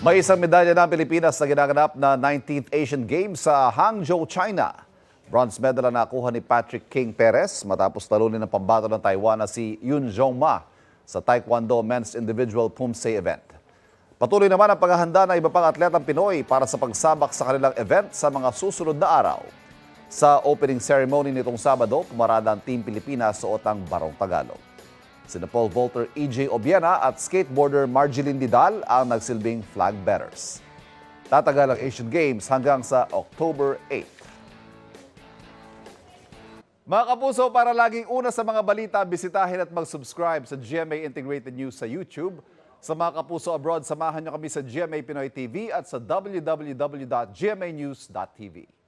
May isang medalya ng Pilipinas na ginaganap na 19th Asian Games sa Hangzhou, China. Bronze medal ang nakuha ni Patrick King Perez matapos talunin ng pambato ng Taiwan na si Yun Jong Ma sa Taekwondo Men's Individual Pumse event. Patuloy naman ang paghahanda ng iba pang atletang Pinoy para sa pagsabak sa kanilang event sa mga susunod na araw. Sa opening ceremony nitong Sabado, pumarada ang Team Pilipinas suot ang Barong Tagalog. Sina pole vaulter EJ Obiena at skateboarder Marjeline Didal ang nagsilbing flag bearers. Tatagal ang Asian Games hanggang sa October 8. Mga kapuso, para laging una sa mga balita, bisitahin at mag-subscribe sa GMA Integrated News sa YouTube. Sa mga kapuso abroad, samahan niyo kami sa GMA Pinoy TV at sa www.gmanews.tv.